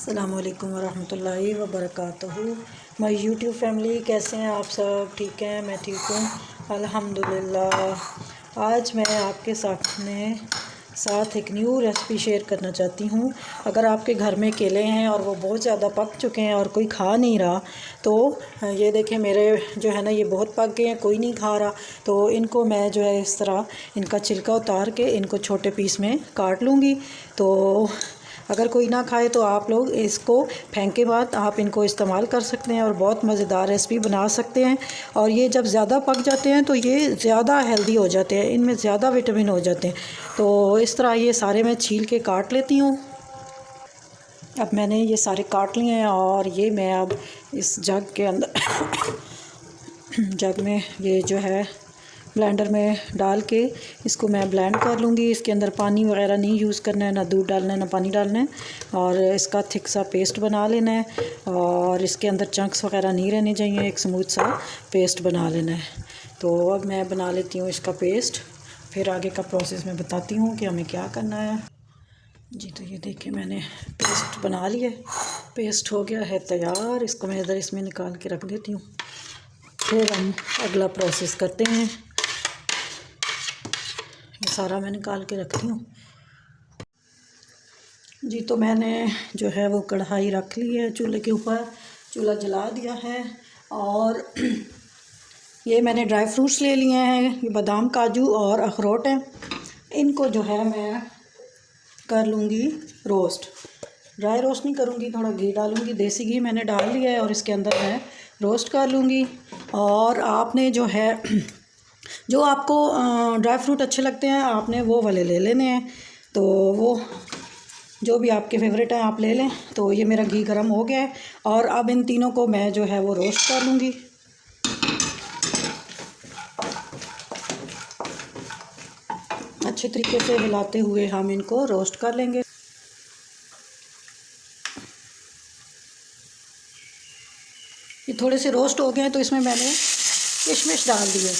अस्सलामुअलैकुम वरहमतुल्लाहि वबरकातुहू। My YouTube family, कैसे हैं आप सब? ठीक हैं, मैं ठीक हूँ अल्हम्दुलिल्लाह। आज मैं आपके साथ एक न्यू रेसिपी शेयर करना चाहती हूँ। अगर आपके घर में केले हैं और वो बहुत ज़्यादा पक चुके हैं और कोई खा नहीं रहा, तो ये देखें, मेरे जो है ना ये बहुत पक गए हैं, कोई नहीं खा रहा। तो इनको मैं जो है इस तरह इनका छिलका उतार के इनको छोटे पीस में काट लूँगी। तो अगर कोई ना खाए तो आप लोग इसको फेंक के बाद आप इनको इस्तेमाल कर सकते हैं और बहुत मज़ेदार रेसिपी बना सकते हैं। और ये जब ज़्यादा पक जाते हैं तो ये ज़्यादा हेल्दी हो जाते हैं, इनमें ज़्यादा विटामिन हो जाते हैं। तो इस तरह ये सारे मैं छील के काट लेती हूँ। अब मैंने ये सारे काट लिए हैं और ये मैं अब इस जग के अंदर जग में ये जो है ब्लेंडर में डाल के इसको मैं ब्लेंड कर लूँगी। इसके अंदर पानी वगैरह नहीं यूज़ करना है, ना दूध डालना है ना पानी डालना है। और इसका थिक सा पेस्ट बना लेना है और इसके अंदर चंक्स वगैरह नहीं रहने चाहिए, एक स्मूथ सा पेस्ट बना लेना है। तो अब मैं बना लेती हूँ इसका पेस्ट, फिर आगे का प्रोसेस मैं बताती हूँ कि हमें क्या करना है। जी, तो ये देखिए मैंने पेस्ट बना लिया, पेस्ट हो गया है तैयार। इसको मैं इधर इसमें निकाल के रख देती हूँ, फिर हम अगला प्रोसेस करते हैं। ये सारा मैं निकाल के रखती हूँ। जी, तो मैंने जो है वो कढ़ाई रख ली है चूल्हे के ऊपर, चूल्हा जला दिया है। और ये मैंने ड्राई फ्रूट्स ले लिए हैं, ये बादाम काजू और अखरोट हैं। इनको जो है मैं कर लूँगी रोस्ट। ड्राई रोस्ट नहीं करूँगी, थोड़ा घी डालूँगी, देसी घी मैंने डाल लिया है और इसके अंदर मैं रोस्ट कर लूँगी। और आपने जो है जो आपको ड्राई फ्रूट अच्छे लगते हैं आपने वो वाले ले लेने हैं। तो वो जो भी आपके फेवरेट हैं आप ले लें। तो ये मेरा घी गर्म हो गया है और अब इन तीनों को मैं जो है वो रोस्ट कर लूँगी। अच्छे तरीके से हिलाते हुए हम इनको रोस्ट कर लेंगे। ये थोड़े से रोस्ट हो गए हैं तो इसमें मैंने किशमिश डाल दी है।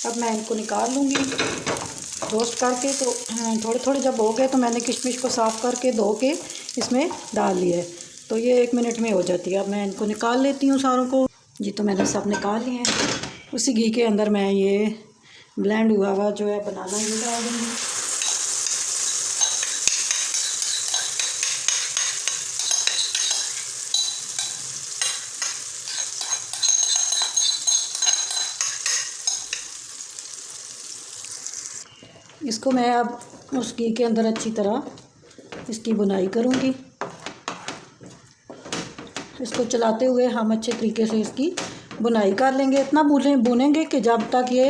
अब मैं इनको निकाल लूँगी रोस्ट करके। तो थोड़े थोड़े जब हो गए तो मैंने किशमिश को साफ़ करके धो के इसमें डाल लिया है। तो ये 1 मिनट में हो जाती है। अब मैं इनको निकाल लेती हूँ सारों को। जी, तो मैंने सब निकाल लिए हैं। उसी घी के अंदर मैं ये ब्लेंड हुआ हुआ जो है बनाना ये डाल दूँगी। इसको मैं अब उस घी के अंदर अच्छी तरह इसकी बुनाई करूँगी। इसको चलाते हुए हम अच्छे तरीके से इसकी बुनाई कर लेंगे। इतना भूनेंगे कि जब तक ये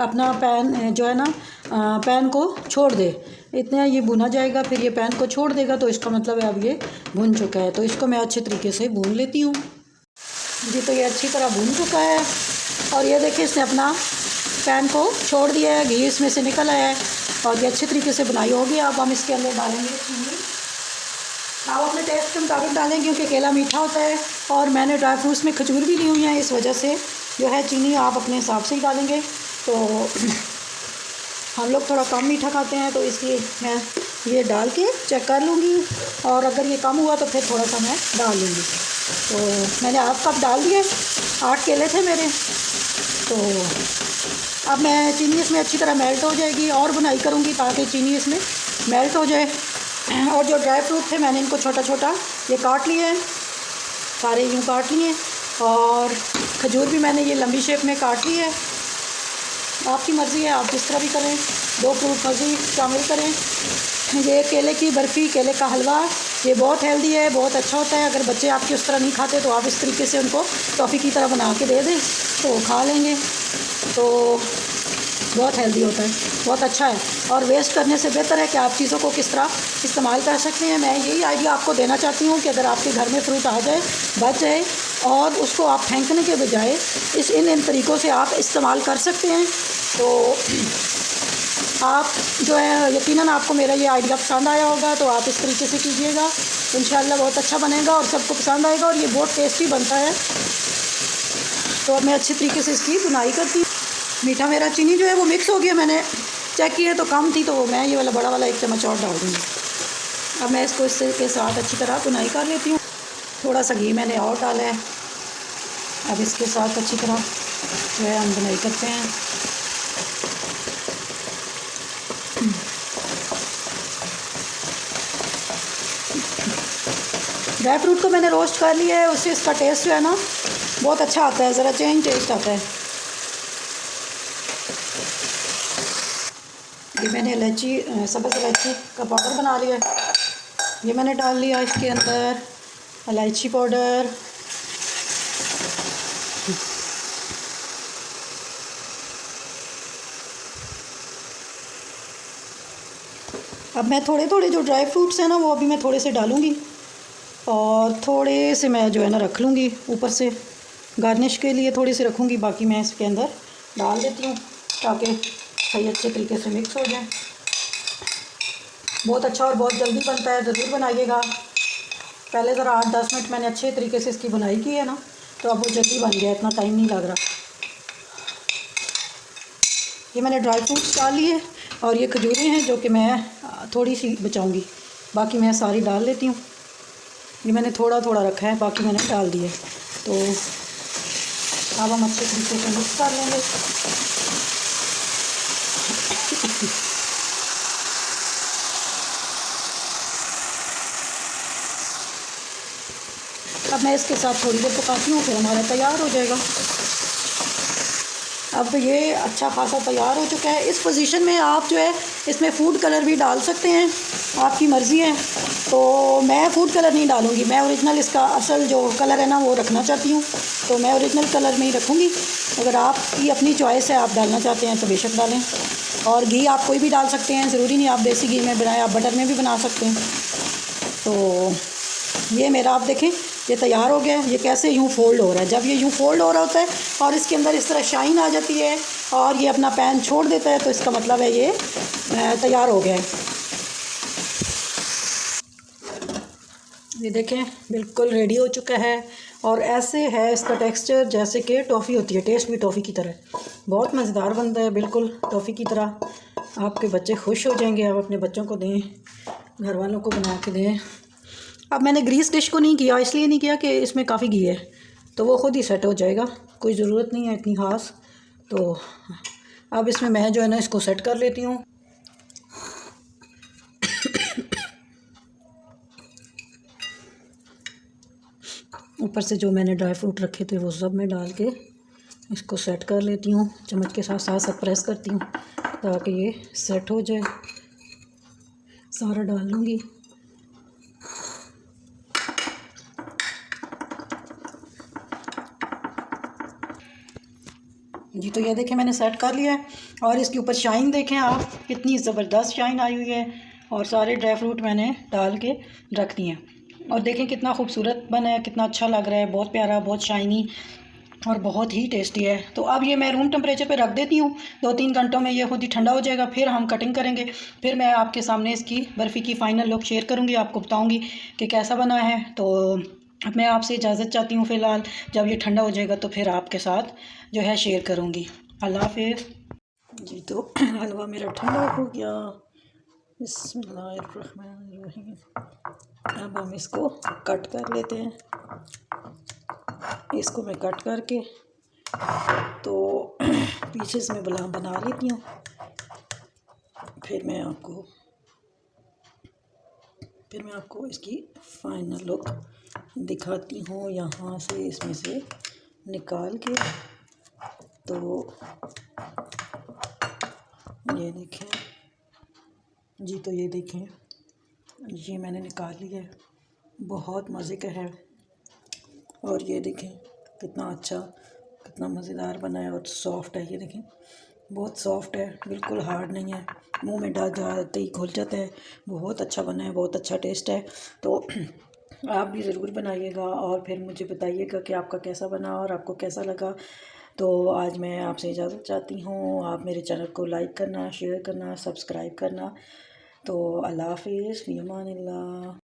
अपना पैन जो है ना पैन को छोड़ दे। इतना ये भुना जाएगा, फिर ये पैन को छोड़ देगा तो इसका मतलब है अब ये भुन चुका है। तो इसको मैं अच्छे तरीके से भून लेती हूँ। जी, तो ये अच्छी तरह भून चुका है और ये देखिए इसने अपना पैन को छोड़ दिया है, घी इसमें से निकल आया है और ये अच्छे तरीके से बुनाई होगी। अब हम इसके अंदर डालेंगे चीनी। आप अपने टेस्ट के मुताबिक डालें क्योंकि केला मीठा होता है और मैंने ड्राई फ्रूट्स में खजूर भी ली हुई है, इस वजह से जो है चीनी आप अपने हिसाब से ही डालेंगे। तो हम लोग थोड़ा कम मीठा खाते हैं तो इसलिए मैं ये डाल के चेक कर लूँगी और अगर ये कम हुआ तो फिर थोड़ा सा मैं डाल लूँगी। तो मैंने हाफ कप डाल दिए, 8 केले थे मेरे। तो अब मैं चीनी इसमें अच्छी तरह मेल्ट हो जाएगी और बुनाई करूँगी ताकि चीनी इसमें मेल्ट हो जाए। और जो ड्राई फ्रूट थे मैंने इनको छोटा छोटा ये काट लिए हैं, सारे यूँ काट लिए। और खजूर भी मैंने ये लंबी शेप में काट ली है। आपकी मर्ज़ी है, आप जिस तरह भी करें, 2 फ्रूट मर्ज़ी शामिल करें। ये केले की बर्फ़ी, केले का हलवा, ये बहुत हेल्दी है, बहुत अच्छा होता है। अगर बच्चे आपके उस तरह नहीं खाते तो आप इस तरीके से उनको टॉफ़ी की तरह बना के दे दें तो वो खा लेंगे। तो बहुत हेल्दी होता है, बहुत अच्छा है और वेस्ट करने से बेहतर है कि आप चीज़ों को किस तरह इस्तेमाल कर सकते हैं। मैं यही आइडिया आपको देना चाहती हूँ कि अगर आपके घर में फ्रूट आ जाए, बच जाए और उसको आप फेंकने के बजाय इन तरीक़ों से आप इस्तेमाल कर सकते हैं। तो आप जो है यकीनन आपको मेरा ये आइडिया पसंद आया होगा, तो आप इस तरीके से कीजिएगा, इंशाल्लाह बहुत अच्छा बनेगा और सबको पसंद आएगा और ये बहुत टेस्टी बनता है। तो अब मैं अच्छे तरीके से इसकी बुनाई करती हूँ। मीठा मेरा चीनी जो है वो मिक्स हो गया, मैंने चेक किया तो कम थी, तो मैं ये वाला बड़ा वाला 1 चम्मच और डाल दूँगी। अब मैं इसको इसके साथ अच्छी तरह बुनाई कर लेती हूँ। थोड़ा सा घी मैंने और डाला है। अब इसके साथ अच्छी तरह जो है हम बुनाई करते हैं। ड्राई फ्रूट को मैंने रोस्ट कर लिया है, उससे इसका टेस्ट जो है ना बहुत अच्छा आता है, ज़रा चेंज टेस्ट आता है। ये मैंने इलायची, सब्ज़ इलायची का पाउडर बना लिया है, ये मैंने डाल लिया इसके अंदर इलायची पाउडर। अब मैं थोड़े थोड़े जो ड्राई फ्रूट्स हैं ना वो अभी मैं थोड़े से डालूँगी और थोड़े से मैं जो है ना रख लूँगी ऊपर से, गार्निश के लिए थोड़ी सी रखूँगी, बाकी मैं इसके अंदर डाल देती हूँ ताकि सही अच्छे तरीके से मिक्स हो जाए। बहुत अच्छा और बहुत जल्दी बनता है, ज़रूर बनाइएगा। पहले ज़रा 8-10 मिनट मैंने अच्छे तरीके से इसकी बुनाई की है ना, तो अब वो जल्दी बन गया, इतना टाइम नहीं लग रहा। ये मैंने ड्राई फ्रूट्स डाल लिए और ये खजूरें हैं जो कि मैं थोड़ी सी बचाऊंगी, बाकी मैं सारी डाल लेती हूँ। ये मैंने थोड़ा थोड़ा रखा है, बाकी मैंने डाल दिए। तो अब हम अच्छे तरीके से मिक्स कर लेंगे। अब मैं इसके साथ थोड़ी देर पकाती हूँ, फिर हमारा तैयार हो जाएगा। अब ये अच्छा खासा तैयार हो चुका है। इस पोजीशन में आप जो है इसमें फ़ूड कलर भी डाल सकते हैं, आपकी मर्ज़ी है। तो मैं फ़ूड कलर नहीं डालूँगी, मैं ओरिजिनल इसका असल जो कलर है ना वो रखना चाहती हूँ, तो मैं ओरिजिनल कलर में ही रखूँगी। अगर आपकी अपनी चॉइस है, आप डालना चाहते हैं तो बेशक डालें। और घी आप कोई भी डाल सकते हैं, ज़रूरी नहीं आप देसी घी में बनाएं, आप बटर में भी बना सकते हैं। तो ये मेरा आप देखें ये तैयार हो गया है। ये कैसे यूँ फ़ोल्ड हो रहा है, जब ये यूँ फ़ोल्ड हो रहा होता है और इसके अंदर इस तरह शाइन आ जाती है और ये अपना पैन छोड़ देता है, तो इसका मतलब है ये तैयार हो गया है। ये देखें बिल्कुल रेडी हो चुका है और ऐसे है इसका टेक्सचर जैसे कि टॉफ़ी होती है, टेस्ट भी टॉफ़ी की तरह, बहुत मज़ेदार बनता है, बिल्कुल टॉफ़ी की तरह। आपके बच्चे खुश हो जाएंगे, आप अपने बच्चों को दें, घर वालों को बना के दें। अब मैंने ग्रीस डिश को नहीं किया, इसलिए नहीं किया कि इसमें काफ़ी घी है, तो वो ख़ुद ही सेट हो जाएगा, कोई ज़रूरत नहीं है इतनी ख़ास। तो अब इसमें मैं जो है ना इसको सेट कर लेती हूँ। ऊपर से जो मैंने ड्राई फ्रूट रखे थे वो सब मैं डाल के इसको सेट कर लेती हूँ, चम्मच के साथ साथ सब प्रेस करती हूँ ताकि ये सेट हो जाए। सारा डाल लूँगी। जी तो ये देखें मैंने सेट कर लिया है और इसके ऊपर शाइन देखें आप, कितनी ज़बरदस्त शाइन आई हुई है और सारे ड्राई फ्रूट मैंने डाल के रख दिए हैं। और देखें कितना खूबसूरत बना है, कितना अच्छा लग रहा है, बहुत प्यारा, बहुत शाइनी और बहुत ही टेस्टी है। तो अब ये मैं रूम टेम्परेचर पे रख देती हूँ, 2-3 घंटों में ये खुद ही ठंडा हो जाएगा, फिर हम कटिंग करेंगे, फिर मैं आपके सामने इसकी बर्फ़ी की फ़ाइनल लुक शेयर करूँगी, आपको बताऊँगी कि कैसा बना है। तो अब मैं आपसे इजाज़त चाहती हूँ फ़िलहाल, जब ये ठंडा हो जाएगा तो फिर आपके साथ जो है शेयर करूँगी। अल्लाह हाफ़िज़। जी तो हलवा मेरा ठंडा हो गया, बिस्मिल्लाहिर्रहमानिर्रहीम। अब हम इसको कट कर लेते हैं। इसको मैं कट करके तो पीसेस में बना लेती हूँ, फिर मैं आपको इसकी फ़ाइनल लुक दिखाती हूँ। यहाँ से इसमें से निकाल के, तो ये देखें जी, तो ये देखें ये मैंने निकाल लिया है, बहुत मज़े का है। और ये देखें कितना अच्छा, कितना मज़ेदार बना है और सॉफ्ट है। ये देखें बहुत सॉफ्ट है, बिल्कुल हार्ड नहीं है, मुंह में डाल जाते ही घुल जाता है। बहुत अच्छा बना है, बहुत अच्छा टेस्ट है। तो आप भी ज़रूर बनाइएगा और फिर मुझे बताइएगा कि आपका कैसा बना और आपको कैसा लगा। तो आज मैं आपसे इजाज़त चाहती हूँ। आप मेरे चैनल को लाइक करना, शेयर करना, सब्सक्राइब करना। तो अल्लाह हाफ़िज़, फ़ी अमानिल्लाह।